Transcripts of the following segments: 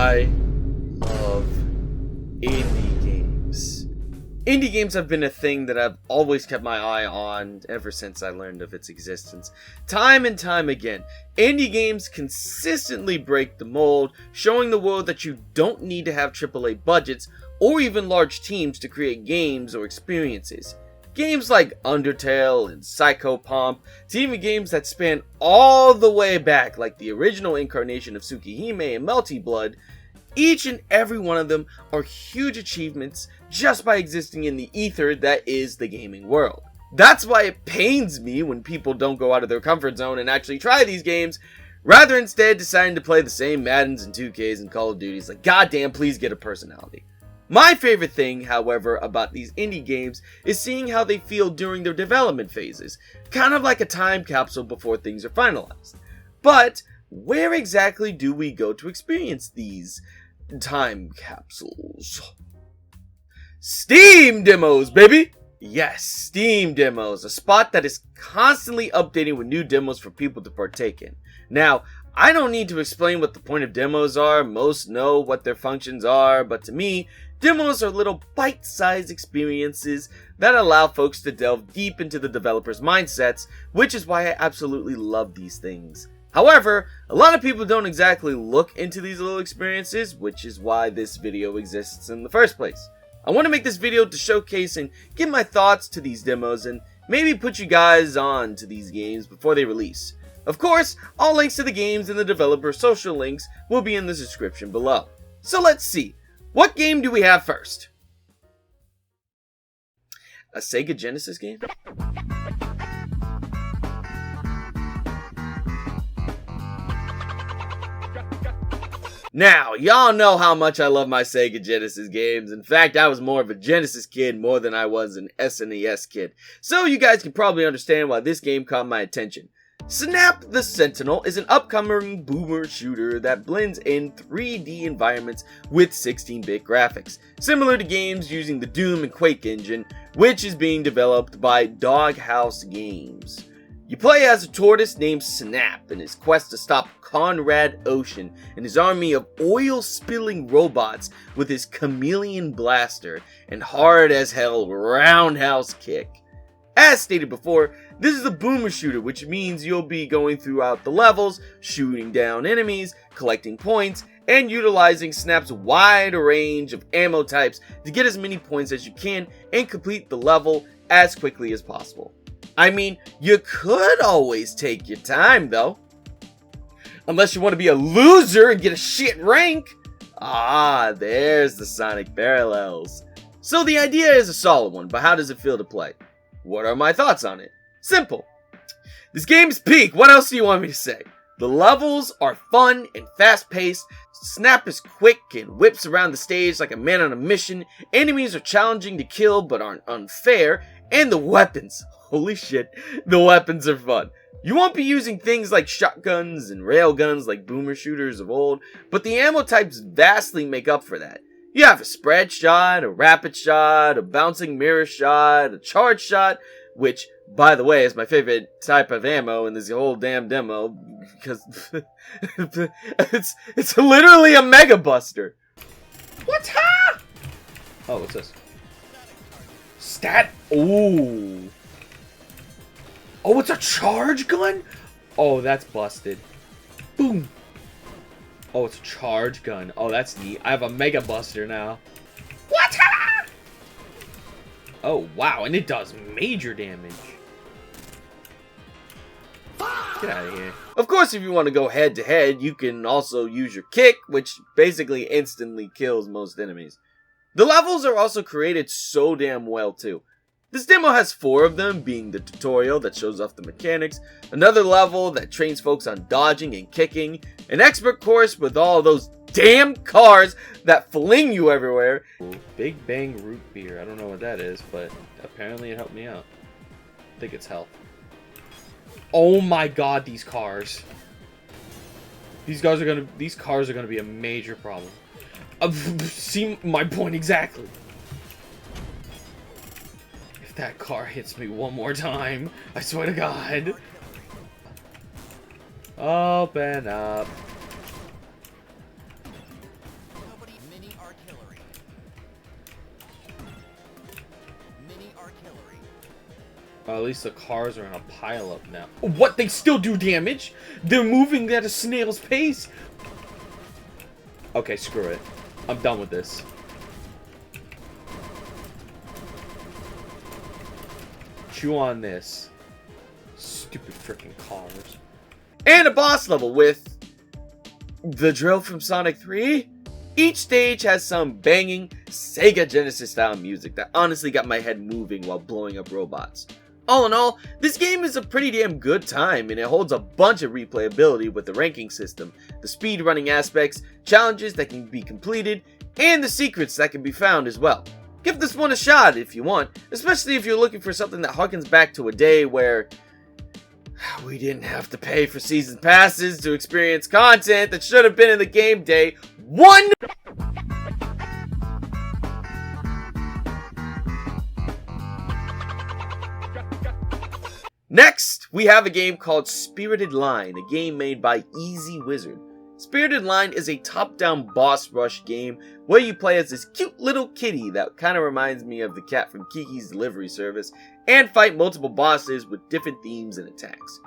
I love indie games. Indie games have been a thing that I've always kept my eye on ever since I learned of its existence. Time and time again, indie games consistently break the mold, showing the world that you don't need to have AAA budgets or even large teams to create games or experiences. Games like Undertale and Psychopomp, to even games that span all the way back like the original incarnation of Tsukihime and Melty Blood, each and every one of them are huge achievements just by existing in the ether that is the gaming world. That's why it pains me when people don't go out of their comfort zone and actually try these games, rather instead deciding to play the same Maddens and 2Ks and Call of Duties. Like, goddamn, please get a personality. My favorite thing, however, about these indie games is seeing how they feel during their development phases, kind of like a time capsule before things are finalized. But where exactly do we go to experience these time capsules? Steam demos, baby! Yes, Steam demos, a spot that is constantly updating with new demos for people to partake in. Now, I don't need to explain what the point of demos are, most know what their functions are, but to me, demos are little bite-sized experiences that allow folks to delve deep into the developers' mindsets, which is why I absolutely love these things. However, a lot of people don't exactly look into these little experiences, which is why this video exists in the first place. I want to make this video to showcase and give my thoughts to these demos and maybe put you guys on to these games before they release. Of course, all links to the games and the developer social links will be in the description below. So let's see. What game do we have first? A Sega Genesis game? Now, y'all know how much I love my Sega Genesis games. In fact, I was more of a Genesis kid more than I was an SNES kid. So you guys can probably understand why this game caught my attention. Snap the Sentinel is an upcoming boomer shooter that blends in 3D environments with 16-bit graphics, similar to games using the Doom and Quake engine, which is being developed by Doghouse Games. You play as a tortoise named Snap in his quest to stop Conrad Ocean and his army of oil-spilling robots with his chameleon blaster and hard-as-hell roundhouse kick. As stated before, this is a boomer shooter, which means you'll be going throughout the levels, shooting down enemies, collecting points, and utilizing Snap's wide range of ammo types to get as many points as you can and complete the level as quickly as possible. I mean, you could always take your time though. Unless you want to be a loser and get a shit rank. Ah, there's the Sonic parallels. So the idea is a solid one, but how does it feel to play? What are my thoughts on it? Simple. This game's peak. What else do you want me to say? The levels are fun and fast-paced. Snap is quick and whips around the stage like a man on a mission. Enemies are challenging to kill but aren't unfair. And the weapons. Holy shit, the weapons are fun. You won't be using things like shotguns and railguns like boomer shooters of old, but the ammo types vastly make up for that. You have a spread shot, a rapid shot, a bouncing mirror shot, a charge shot, which, by the way, is my favorite type of ammo in this whole damn demo, because it's literally a Mega Buster. What? Oh, what's this? Stat. Ooh. Oh, it's a charge gun? Oh, that's busted. Boom. Oh, it's a charge gun. Oh, that's neat. I have a Mega Buster now. What? Oh, wow. And it does major damage. Get out of here. Of course, if you want to go head to head, you can also use your kick, which basically instantly kills most enemies. The levels are also created so damn well, too. This demo has 4 of them, being the tutorial that shows off the mechanics, another level that trains folks on dodging and kicking, an expert course with all those damn cars that fling you everywhere. Big Bang Root Beer, I don't know what that is, but apparently it helped me out. I think it's health. Oh my god, these cars. These cars are gonna be a major problem. See my point exactly. That car hits me one more time. I swear to God. Open up. artillery. Mini artillery. At least the cars are in a pileup now. What? They still do damage? They're moving at a snail's pace? Okay, screw it. I'm done with this. Chew on this. Stupid freaking cars. And a boss level with the drill from Sonic 3. Each stage has some banging Sega Genesis style music that honestly got my head moving while blowing up robots. All in all, this game is a pretty damn good time, and it holds a bunch of replayability with the ranking system, the speed running aspects, challenges that can be completed, and the secrets that can be found as well. Give this one a shot if you want, especially if you're looking for something that harkens back to a day where we didn't have to pay for season passes to experience content that should have been in the game day one. Next, we have a game called Spirited Line, a game made by Easy Wizard. Spirited Line is a top-down boss rush game where you play as this cute little kitty that kind of reminds me of the cat from Kiki's Delivery Service, and fight multiple bosses with different themes and attacks.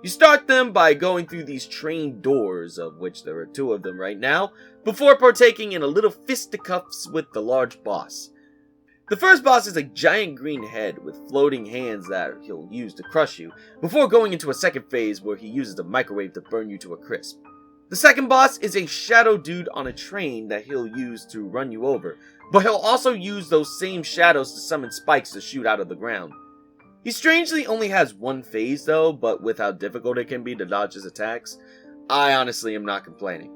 You start them by going through these train doors, of which there are 2 of them right now, before partaking in a little fisticuffs with the large boss. The first boss is a giant green head with floating hands that he'll use to crush you, before going into a second phase where he uses a microwave to burn you to a crisp. The second boss is a shadow dude on a train that he'll use to run you over, but he'll also use those same shadows to summon spikes to shoot out of the ground. He strangely only has 1 phase though, but with how difficult it can be to dodge his attacks, I honestly am not complaining.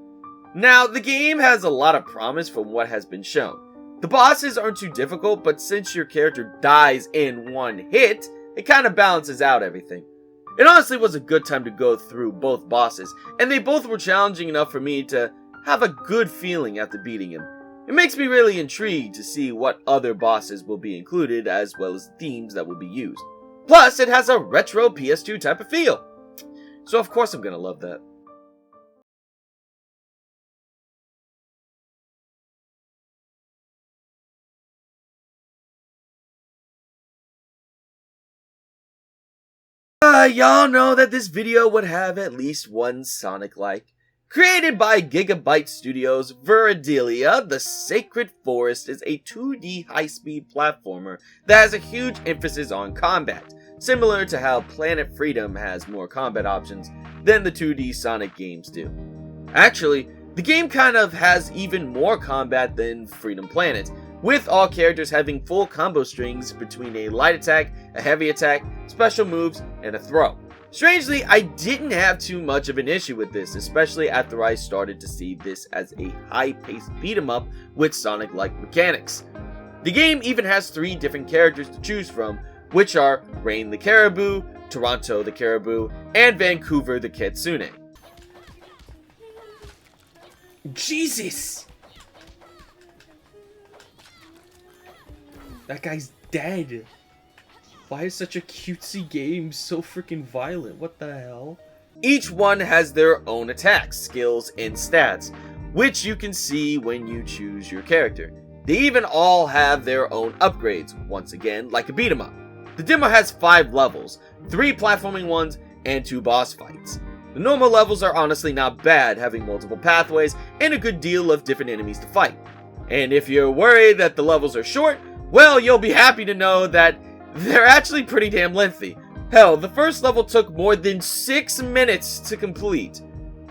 Now, the game has a lot of promise from what has been shown. The bosses aren't too difficult, but since your character dies in 1 hit, it kind of balances out everything. It honestly was a good time to go through both bosses, and they both were challenging enough for me to have a good feeling after beating him. It makes me really intrigued to see what other bosses will be included, as well as themes that will be used. Plus, it has a retro PS2 type of feel. So of course I'm gonna love that. Y'all know that this video would have at least one Sonic-like. Created by Gigabyte Studios, Veredilia, The Sacred Forest is a 2D high-speed platformer that has a huge emphasis on combat, similar to how Planet Freedom has more combat options than the 2D Sonic games do. Actually, the game kind of has even more combat than Freedom Planet, with all characters having full combo strings between a light attack, a heavy attack, special moves, and a throw. Strangely, I didn't have too much of an issue with this, especially after I started to see this as a high-paced beat-em-up with Sonic-like mechanics. The game even has 3 different characters to choose from, which are Rain the Caribou, Toronto the Caribou, and Vancouver the Kitsune. Jesus! That guy's dead. Why is such a cutesy game so freaking violent? What the hell? Each one has their own attacks, skills, and stats, which you can see when you choose your character. They even all have their own upgrades, once again, like a beat 'em up. The demo has 5 levels, 3 platforming ones, and 2 boss fights. The normal levels are honestly not bad, having multiple pathways and a good deal of different enemies to fight. And if you're worried that the levels are short, well, you'll be happy to know that they're actually pretty damn lengthy. Hell, the first level took more than 6 minutes to complete.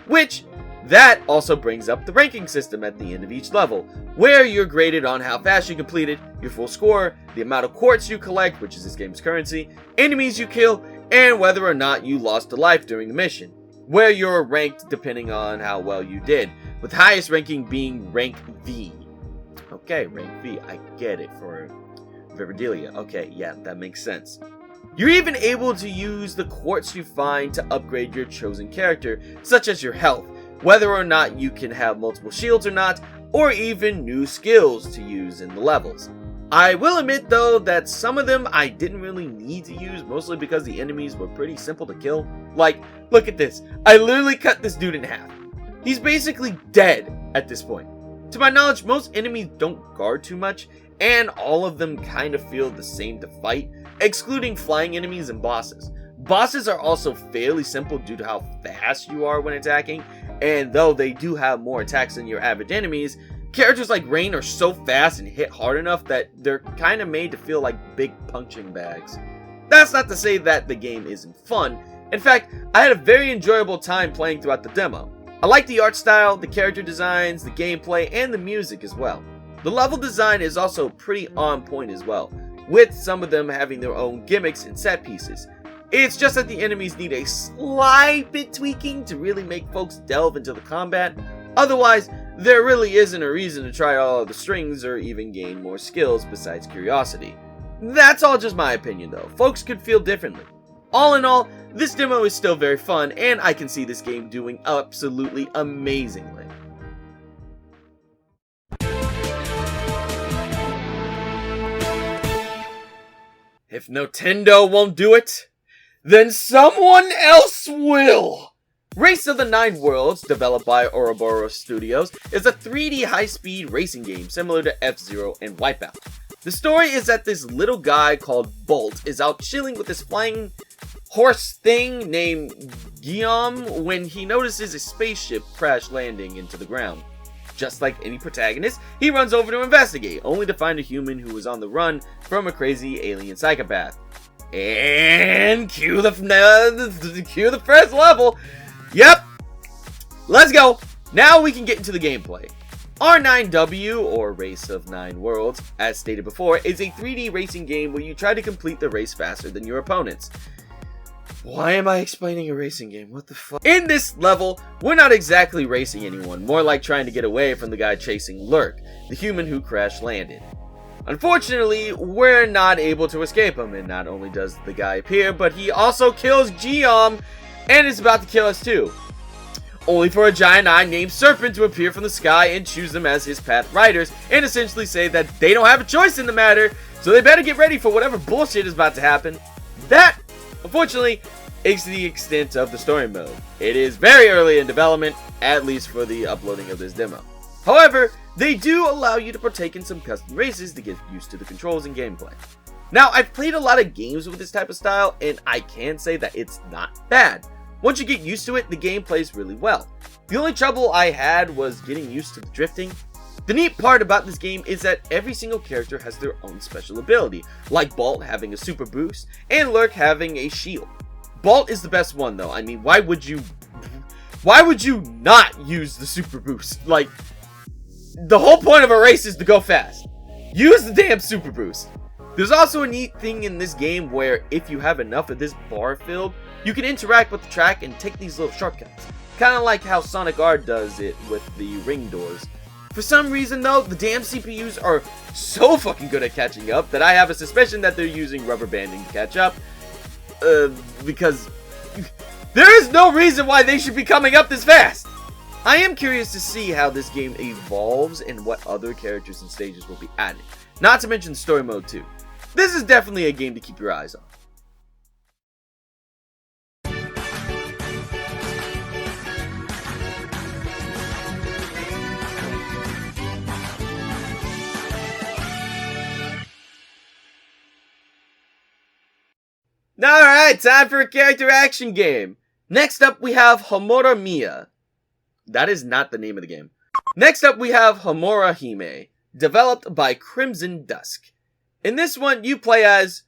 Which, that also brings up the ranking system at the end of each level, where you're graded on how fast you completed, your full score, the amount of quartz you collect, which is this game's currency, enemies you kill, and whether or not you lost a life during the mission, where you're ranked depending on how well you did, with highest ranking being rank V. Okay, rank V, I get it for Veredilia. Okay, yeah, that makes sense. You're even able to use the quartz you find to upgrade your chosen character, such as your health, whether or not you can have multiple shields or not, or even new skills to use in the levels. I will admit though that some of them I didn't really need to use, mostly because the enemies were pretty simple to kill. Like, look at this. I literally cut this dude in half. He's basically dead at this point. To my knowledge, most enemies don't guard too much, and all of them kind of feel the same to fight, excluding flying enemies and bosses. Bosses are also fairly simple due to how fast you are when attacking, and though they do have more attacks than your average enemies, characters like Rain are so fast and hit hard enough that they're kind of made to feel like big punching bags. That's not to say that the game isn't fun. In fact, I had a very enjoyable time playing throughout the demo. I like the art style, the character designs, the gameplay, and the music as well. The level design is also pretty on point as well, with some of them having their own gimmicks and set pieces. It's just that the enemies need a slight bit tweaking to really make folks delve into the combat. Otherwise, there really isn't a reason to try all of the strings or even gain more skills besides curiosity. That's all just my opinion though, folks could feel differently. All in all, this demo is still very fun, and I can see this game doing absolutely amazingly. If Nintendo won't do it, then someone else will! Race of the Nine Worlds, developed by Ouroboros Studios, is a 3D high-speed racing game similar to F-Zero and Wipeout. The story is that this little guy called Bolt is out chilling with this flying horse thing named Guillaume when he notices a spaceship crash landing into the ground. Just like any protagonist, he runs over to investigate, only to find a human who is on the run from a crazy alien psychopath. And cue the first level. Yep, let's go. Now we can get into the gameplay. R9W, or Race of Nine Worlds, as stated before, is a 3D racing game where you try to complete the race faster than your opponents. Why am I explaining a racing game? What the fuck? In this level, we're not exactly racing anyone, more like trying to get away from the guy chasing Lurk, the human who crash landed. Unfortunately, we're not able to escape him, and not only does the guy appear, but he also kills Guillaume, and is about to kill us too. Only for a giant eye named Serpent to appear from the sky and choose them as his path riders, and essentially say that they don't have a choice in the matter, so they better get ready for whatever bullshit is about to happen. That, unfortunately, is the extent of the story mode. It is very early in development, at least for the uploading of this demo. However, they do allow you to partake in some custom races to get used to the controls and gameplay. Now, I've played a lot of games with this type of style, and I can say that it's not bad. Once you get used to it, the game plays really well. The only trouble I had was getting used to the drifting. The neat part about this game is that every single character has their own special ability, like Bolt having a super boost, and Lurk having a shield. Bolt is the best one though. I mean, why would you not use the super boost? Like, the whole point of a race is to go fast. Use the damn super boost. There's also a neat thing in this game where if you have enough of this bar filled, you can interact with the track and take these little shortcuts. Kinda like how Sonic R does it with the ring doors. For some reason though, the damn CPUs are so fucking good at catching up that I have a suspicion that they're using rubber banding to catch up. Because there is no reason why they should be coming up this fast. I am curious to see how this game evolves and what other characters and stages will be added. Not to mention story mode too. This is definitely a game to keep your eyes on. Alright, time for a character action game. Next up we have Homura Hime. That is not the name of the game. Next up we have Homura Hime, developed by Crimson Dusk. In this one you play as,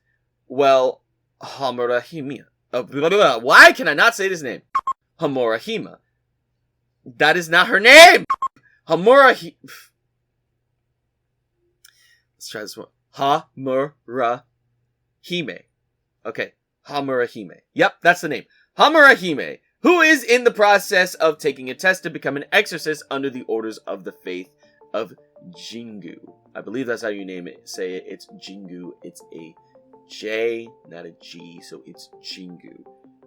well, Homura Hime. Why can I not say this name? Homura Hime. That is not her name! Homura Hime. Let's try this one. Homura Hime. Okay, Homura Hime. Yep, that's the name. Homura Hime, who is in the process of taking a test to become an exorcist under the orders of the faith of Jingu. I believe that's how you say it. It's Jingu. It's a J, not a G, so it's Jingu.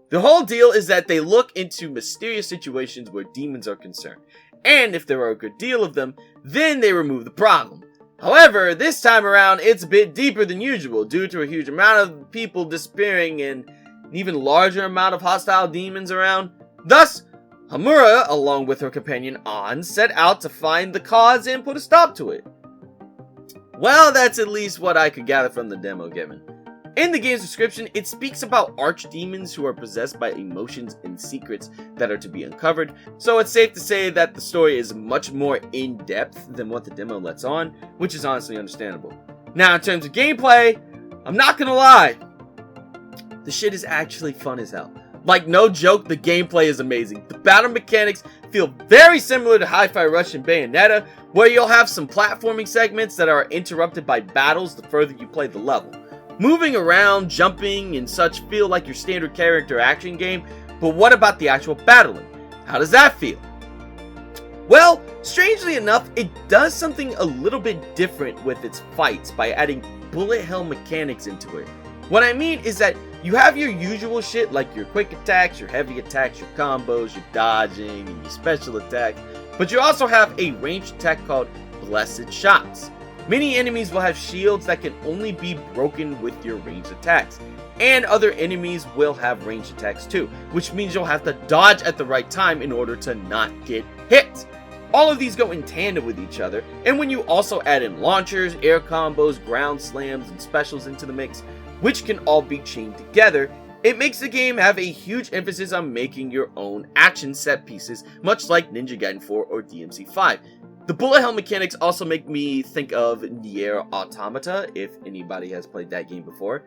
The whole deal is that they look into mysterious situations where demons are concerned, and if there are a good deal of them, then they remove the problem. However, this time around, it's a bit deeper than usual due to a huge amount of people disappearing and an even larger amount of hostile demons around. Thus, Homura, along with her companion An, set out to find the cause and put a stop to it. Well, that's at least what I could gather from the demo given. In the game's description, it speaks about archdemons who are possessed by emotions and secrets that are to be uncovered, so it's safe to say that the story is much more in-depth than what the demo lets on, which is honestly understandable. Now, in terms of gameplay, I'm not gonna lie, the shit is actually fun as hell. Like, no joke, the gameplay is amazing. The battle mechanics feel very similar to Hi-Fi Rush and Bayonetta, where you'll have some platforming segments that are interrupted by battles the further you play the level. Moving around, jumping, and such feel like your standard character action game, but what about the actual battling? How does that feel? Well, strangely enough, it does something a little bit different with its fights by adding bullet hell mechanics into it. What I mean is that you have your usual shit like your quick attacks, your heavy attacks, your combos, your dodging, and your special attacks, but you also have a ranged attack called Blessed Shots. Many enemies will have shields that can only be broken with your ranged attacks, and other enemies will have ranged attacks too, which means you'll have to dodge at the right time in order to not get hit. All of these go in tandem with each other, and when you also add in launchers, air combos, ground slams, and specials into the mix, which can all be chained together, it makes the game have a huge emphasis on making your own action set pieces, much like Ninja Gaiden 4 or DMC5. The bullet hell mechanics also make me think of Nier Automata, if anybody has played that game before.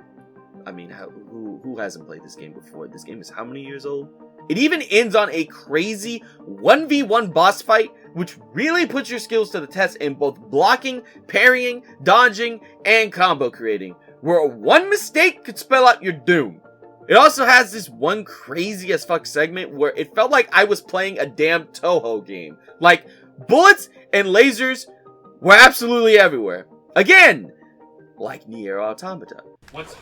I mean, who hasn't played this game before? This game is how many years old? It even ends on a crazy 1v1 boss fight, which really puts your skills to the test in both blocking, parrying, dodging, and combo creating, where one mistake could spell out your doom. It also has this one crazy as fuck segment where it felt like I was playing a damn Toho game. Like, bullets and lasers were absolutely everywhere. Again, like Nier Automata. What's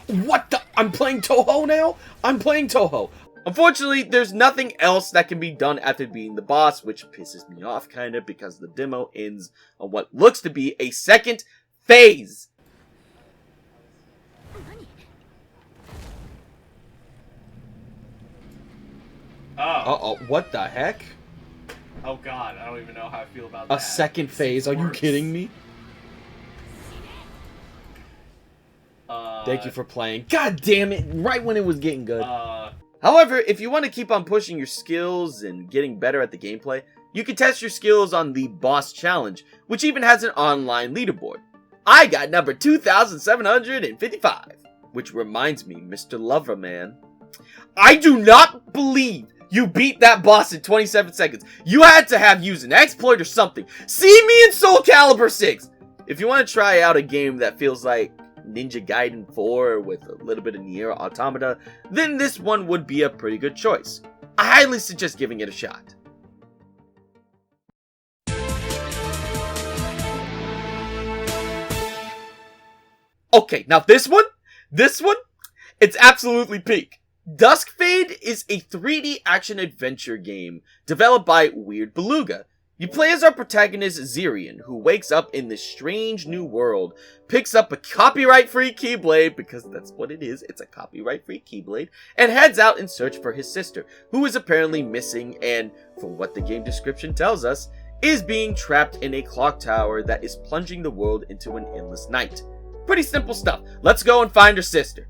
What the? I'm playing Toho now? I'm playing Toho. Unfortunately, there's nothing else that can be done after beating the boss, which pisses me off kinda because the demo ends on what looks to be a second phase. Uh-oh, what the heck? Oh god, I don't even know how I feel about that. A second phase, are you kidding me? Thank you for playing. God damn it, right when it was getting good. However, if you want to keep on pushing your skills and getting better at the gameplay, you can test your skills on the Boss Challenge, which even has an online leaderboard. I got number 2,755, which reminds me, Mr. Loverman, I do not believe you beat that boss in 27 seconds. You had to have used an exploit or something. See me in Soul Calibur 6! If you want to try out a game that feels like Ninja Gaiden 4 with a little bit of Nier Automata, then this one would be a pretty good choice. I highly suggest giving it a shot. Okay, now this one, it's absolutely peak. Dusk Fade is a 3D action-adventure game developed by Weird Beluga. You play as our protagonist Zirian, who wakes up in this strange new world, picks up a copyright-free Keyblade, because that's what it is, it's a copyright-free Keyblade, and heads out in search for his sister, who is apparently missing and, from what the game description tells us, is being trapped in a clock tower that is plunging the world into an endless night. Pretty simple stuff. Let's go and find her sister.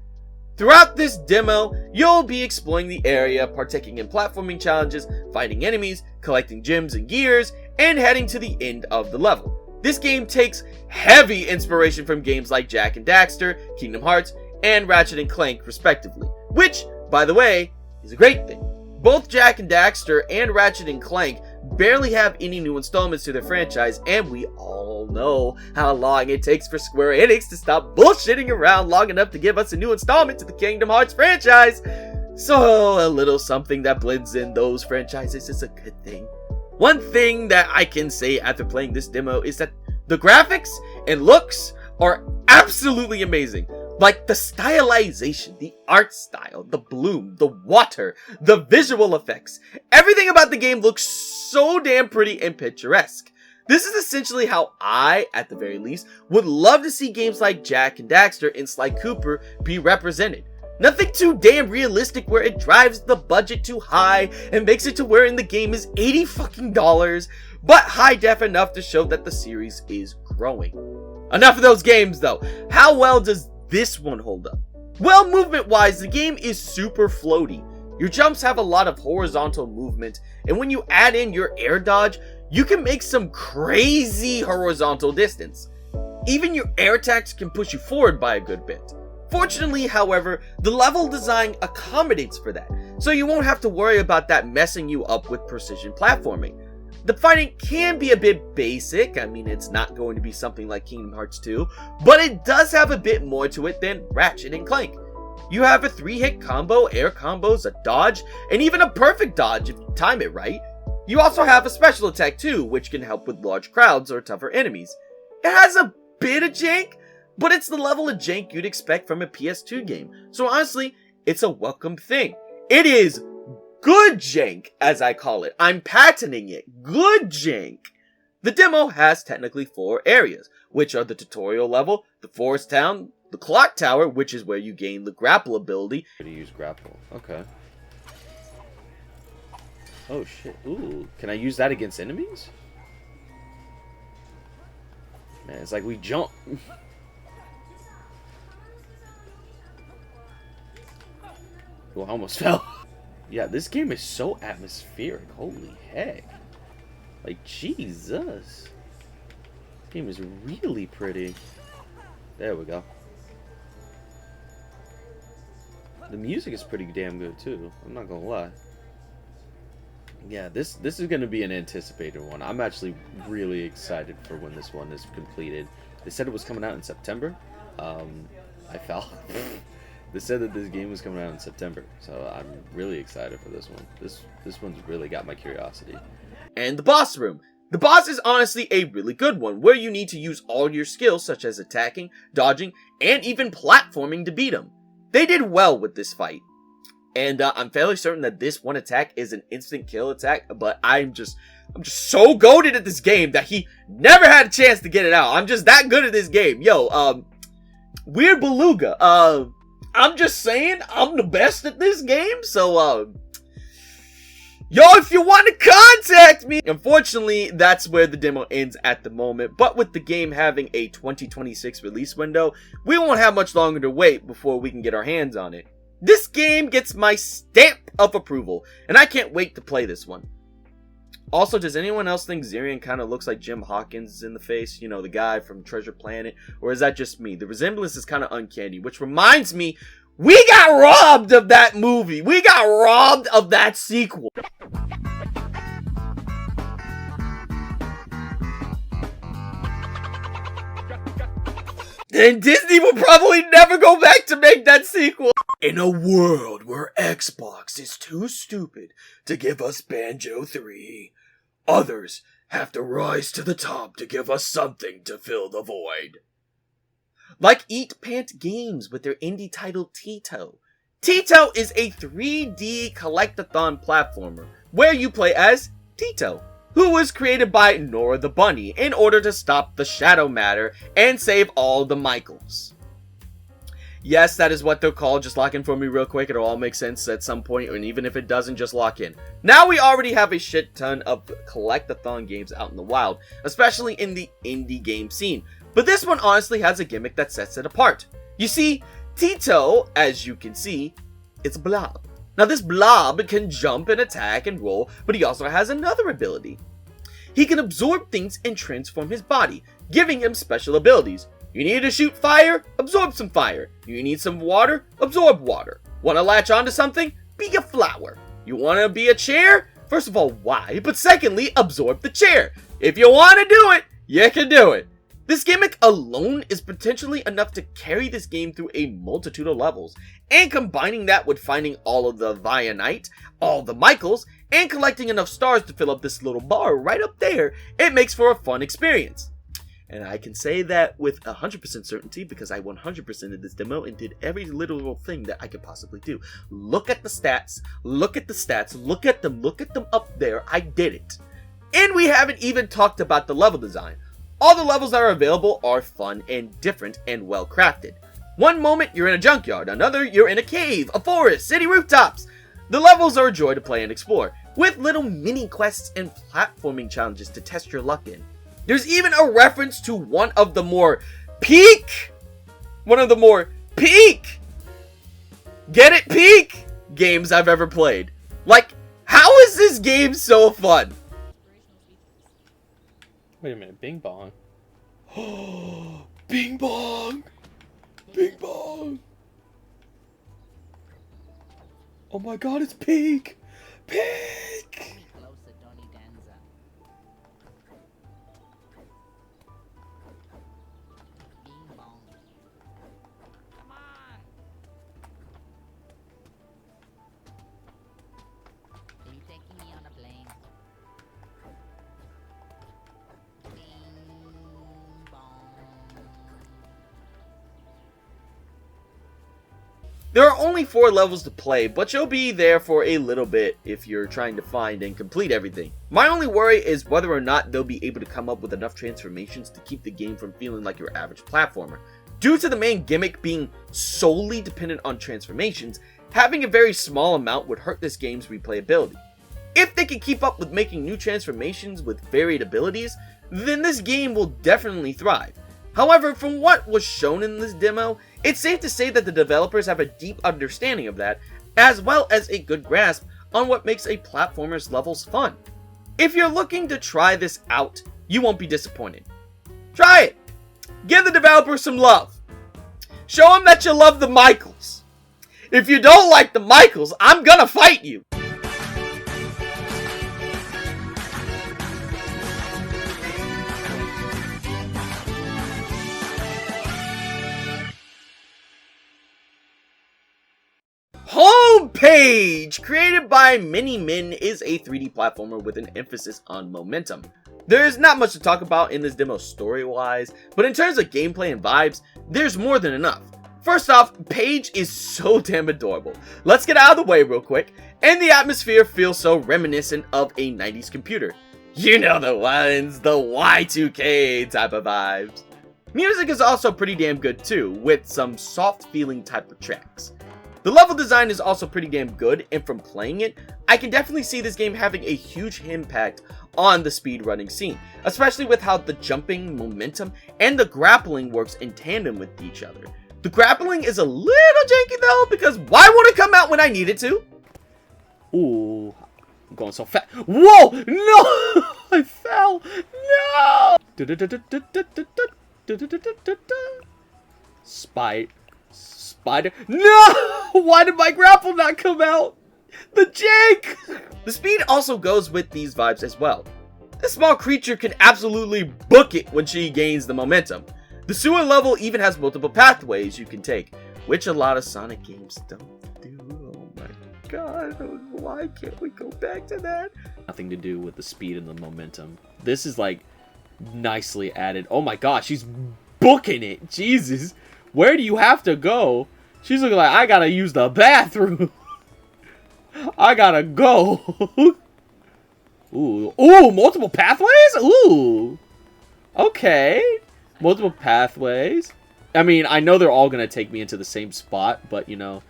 Throughout this demo, you'll be exploring the area, partaking in platforming challenges, fighting enemies, collecting gems and gears, and heading to the end of the level. This game takes heavy inspiration from games like Jak and Daxter, Kingdom Hearts, and Ratchet & Clank respectively, which, by the way, is a great thing. Both Jak and Daxter and Ratchet & Clank barely have any new installments to their franchise, and we all know how long it takes for Square Enix to stop bullshitting around long enough to give us a new installment to the Kingdom Hearts franchise. So a little something that blends in those franchises is a good thing. One thing that I can say after playing this demo is that the graphics and looks are absolutely amazing. Like the stylization, the art style, the bloom, the water, the visual effects. Everything about the game looks so damn pretty and picturesque. This is essentially how I, at the very least, would love to see games like Jak and Daxter and Sly Cooper be represented. Nothing too damn realistic where it drives the budget too high and makes it to where in the game is $80 fucking, but high def enough to show that the series is growing. Enough of those games though. How well does this one hold up? Well, movement wise, the game is super floaty. Your jumps have a lot of horizontal movement, and when you add in your air dodge, you can make some crazy horizontal distance. Even your air attacks can push you forward by a good bit. Fortunately, however, the level design accommodates for that, so you won't have to worry about that messing you up with precision platforming. The fighting can be a bit basic. I mean, it's not going to be something like Kingdom Hearts 2, but it does have a bit more to it than Ratchet and Clank. You have a 3-hit combo, air combos, a dodge, and even a perfect dodge if you time it right. You also have a special attack too, which can help with large crowds or tougher enemies. It has a bit of jank, but it's the level of jank you'd expect from a PS2 game, so honestly, it's a welcome thing. It is good jank, as I call it. I'm patenting it. Good jank. The demo has technically 4 areas, which are the tutorial level, the forest town, the clock tower, which is where you gain the grapple ability. To use grapple. Okay. Oh shit. Ooh, can I use that against enemies? Man, it's like we jump. Oh, I almost fell. Yeah, this game is so atmospheric. Holy heck. Like, Jesus. This game is really pretty. There we go. The music is pretty damn good, too. I'm not gonna lie. Yeah, this is gonna be an anticipated one. I'm actually really excited for when this one is completed. They said it was coming out in September. I fell. They said that this game was coming out in September, so I'm really excited for this one. This one's really got my curiosity. And the boss room. The boss is honestly a really good one, where you need to use all your skills such as attacking, dodging, and even platforming to beat him. They did well with this fight. And I'm fairly certain that this one attack is an instant kill attack, but I'm just so goated at this game that he never had a chance to get it out. I'm just that good at this game. Yo, Weird Beluga, I'm just saying, I'm the best at this game, so, yo, if you want to contact me! Unfortunately, that's where the demo ends at the moment, but with the game having a 2026 release window, we won't have much longer to wait before we can get our hands on it. This game gets my stamp of approval, and I can't wait to play this one. Also, does anyone else think Zirian kind of looks like Jim Hawkins in the face? You know, the guy from Treasure Planet? Or is that just me? The resemblance is kind of uncanny, which reminds me, we got robbed of that movie! We got robbed of that sequel! And Disney will probably never go back to make that sequel! In a world where Xbox is too stupid to give us Banjo 3, others have to rise to the top to give us something to fill the void. Like Eat Pant Games with their indie title Tito. Tito is a 3D collectathon platformer where you play as Tito, who was created by Nora the Bunny in order to stop the Shadow Matter and save all the Michaels. Yes, that is what they're called. Just lock in for me real quick. It'll all make sense at some point, and even if it doesn't, just lock in. Now we already have a shit ton of collectathon games out in the wild, especially in the indie game scene. But this one honestly has a gimmick that sets it apart. You see, Tito, as you can see, it's a blob. Now this blob can jump and attack and roll, but he also has another ability. He can absorb things and transform his body, giving him special abilities. You need to shoot fire? Absorb some fire. You need some water? Absorb water. Want to latch onto something? Be a flower. You want to be a chair? First of all, why? But secondly, absorb the chair. If you want to do it, you can do it. This gimmick alone is potentially enough to carry this game through a multitude of levels, and combining that with finding all of the Vianite, all the Michaels, and collecting enough stars to fill up this little bar right up there, it makes for a fun experience. And I can say that with 100% certainty because I 100%ed this demo and did every little thing that I could possibly do. Look at the stats, look at the stats, look at them up there, I did it. And we haven't even talked about the level design. All the levels that are available are fun and different and well crafted. One moment you're in a junkyard, another you're in a cave, a forest, city rooftops. The levels are a joy to play and explore, with little mini quests and platforming challenges to test your luck in. There's even a reference to one of the more peak, get it, peak games I've ever played. Like, how is this game so fun? Wait a minute, Bing Bong. Bing Bong! Bing Bong! Oh my god, it's Peak! Peak! Closer, Donny Danza. Bing bong. Come on. Are you taking me on a plane? Bing bong. There are only 4 levels to play, but you'll be there for a little bit if you're trying to find and complete everything. My only worry is whether or not they'll be able to come up with enough transformations to keep the game from feeling like your average platformer. Due to the main gimmick being solely dependent on transformations, having a very small amount would hurt this game's replayability. If they can keep up with making new transformations with varied abilities, then this game will definitely thrive. However, from what was shown in this demo, it's safe to say that the developers have a deep understanding of that, as well as a good grasp on what makes a platformer's levels fun. If you're looking to try this out, you won't be disappointed. Try it! Give the developers some love. Show them that you love the Michaels. If you don't like the Michaels, I'm gonna fight you! Homepage! Created by Mini Min is a 3D platformer with an emphasis on momentum. There is not much to talk about in this demo story-wise, but in terms of gameplay and vibes, there's more than enough. First off, Paige is so damn adorable. Let's get out of the way real quick, and the atmosphere feels so reminiscent of a 90s computer. You know the ones, the Y2K type of vibes. Music is also pretty damn good too, with some soft feeling type of tracks. The level design is also pretty damn good, and from playing it, I can definitely see this game having a huge impact on the speedrunning scene, especially with how the jumping, momentum, and the grappling works in tandem with each other. The grappling is a little janky though, because why won't it come out when I need it to? Ooh, I'm going so fast. Whoa! No! I fell! No! Spider. No! Why did my grapple not come out? The jank! The speed also goes with these vibes as well. This small creature can absolutely book it when she gains the momentum. The sewer level even has multiple pathways you can take, which a lot of Sonic games don't do. Oh my god, why can't we go back to that? Nothing to do with the speed and the momentum. This is like nicely added. Oh my gosh, she's booking it. Jesus. Where do you have to go? She's looking like, I gotta use the bathroom. I gotta go. Ooh. Ooh, multiple pathways? Ooh. Okay. Multiple pathways. I mean, I know they're all gonna take me into the same spot, but you know,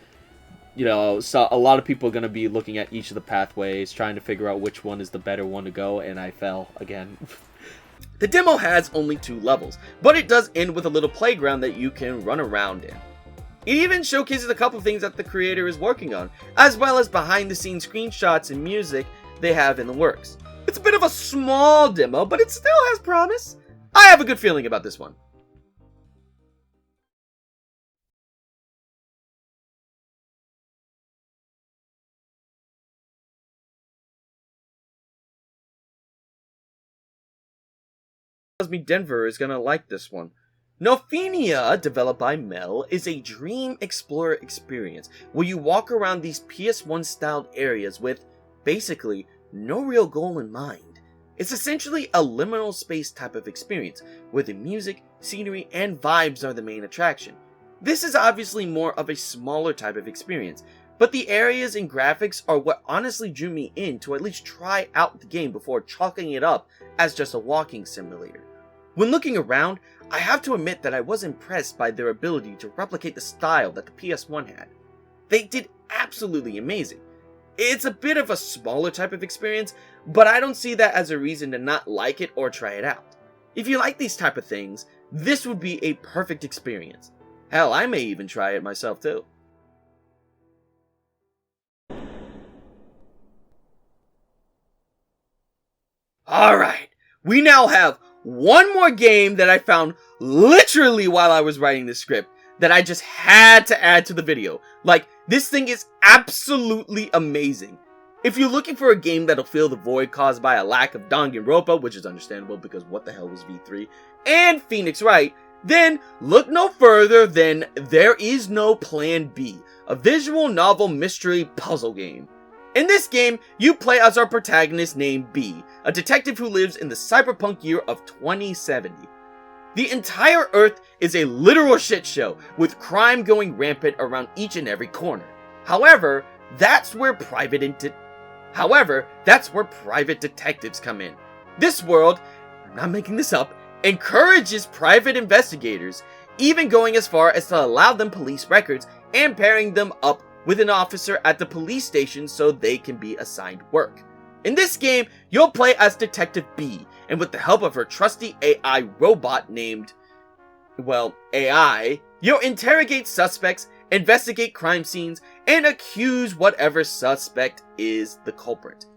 so a lot of people are gonna be looking at each of the pathways, trying to figure out which one is the better one to go, and I fell again. The demo has only 2 levels, but it does end with a little playground that you can run around in. It even showcases a couple things that the creator is working on, as well as behind the scenes screenshots and music they have in the works. It's a bit of a small demo, but it still has promise. I have a good feeling about this one. Me Denver is gonna like this one. Nophenia, developed by Mel, is a dream explorer experience where you walk around these PS1 styled areas with, basically, no real goal in mind. It's essentially a liminal space type of experience, where the music, scenery, and vibes are the main attraction. This is obviously more of a smaller type of experience, but the areas and graphics are what honestly drew me in to at least try out the game before chalking it up as just a walking simulator. When looking around, I have to admit that I was impressed by their ability to replicate the style that the PS1 had. They did absolutely amazing. It's a bit of a smaller type of experience, but I don't see that as a reason to not like it or try it out. If you like these type of things, this would be a perfect experience. Hell, I may even try it myself too. Alright, we now have one more game that I found literally while I was writing this script that I just had to add to the video. Like, this thing is absolutely amazing. If you're looking for a game that'll fill the void caused by a lack of Danganronpa, which is understandable because what the hell was V3, and Phoenix Wright, then look no further than There Is No Plan B, a visual novel mystery puzzle game. In this game, you play as our protagonist named B, a detective who lives in the cyberpunk year of 2070. The entire Earth is a literal shit show, with crime going rampant around each and every corner. However, that's where private detectives come in. This world, I'm not making this up, encourages private investigators, even going as far as to allow them police records and pairing them up with an officer at the police station so they can be assigned work. In this game, you'll play as Detective B, and with the help of her trusty AI robot named, well, AI, you'll interrogate suspects, investigate crime scenes, and accuse whatever suspect is the culprit.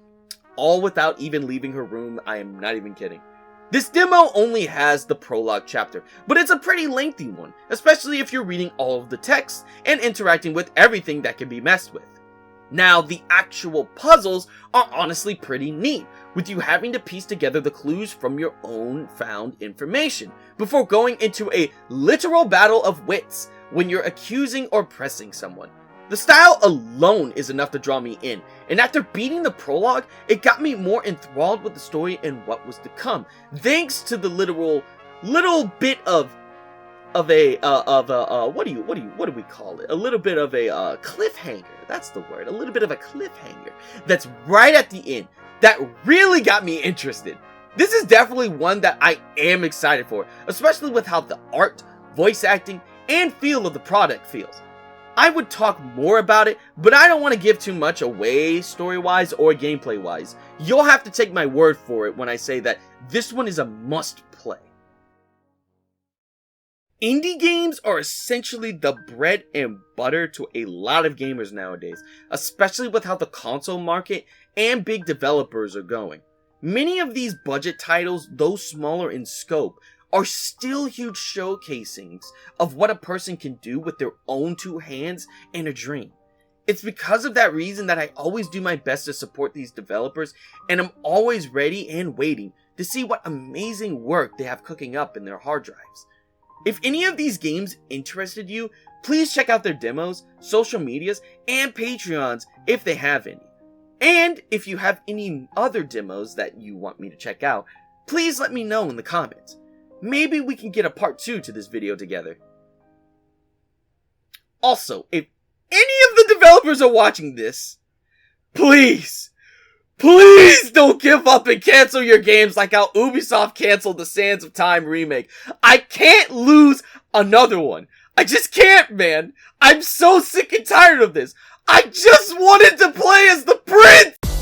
All without even leaving her room. I am not even kidding. This demo only has the prologue chapter, but it's a pretty lengthy one, especially if you're reading all of the text and interacting with everything that can be messed with. Now, the actual puzzles are honestly pretty neat, with you having to piece together the clues from your own found information, before going into a literal battle of wits when you're accusing or pressing someone. The style alone is enough to draw me in, and after beating the prologue, it got me more enthralled with the story and what was to come, thanks to the little bit of a what do we call it? A little bit of a cliffhanger. That's the word. A little bit of a cliffhanger that's right at the end that really got me interested. This is definitely one that I am excited for, especially with how the art, voice acting, and feel of the product feels. I would talk more about it, but I don't want to give too much away story-wise or gameplay-wise. You'll have to take my word for it when I say that this one is a must-play. Indie games are essentially the bread and butter to a lot of gamers nowadays, especially with how the console market and big developers are going. Many of these budget titles, though smaller in scope, are still huge showcasings of what a person can do with their own two hands and a dream. It's because of that reason that I always do my best to support these developers, and I'm always ready and waiting to see what amazing work they have cooking up in their hard drives. If any of these games interested you, please check out their demos, social medias, and Patreons if they have any. And if you have any other demos that you want me to check out, please let me know in the comments. Maybe we can get a part 2 to this video together. Also, if any of the developers are watching this, please don't give up and cancel your games like how Ubisoft canceled the Sands of Time remake. I can't lose another one. I just can't, man. I'm so sick and tired of this. I just wanted to play as the prince!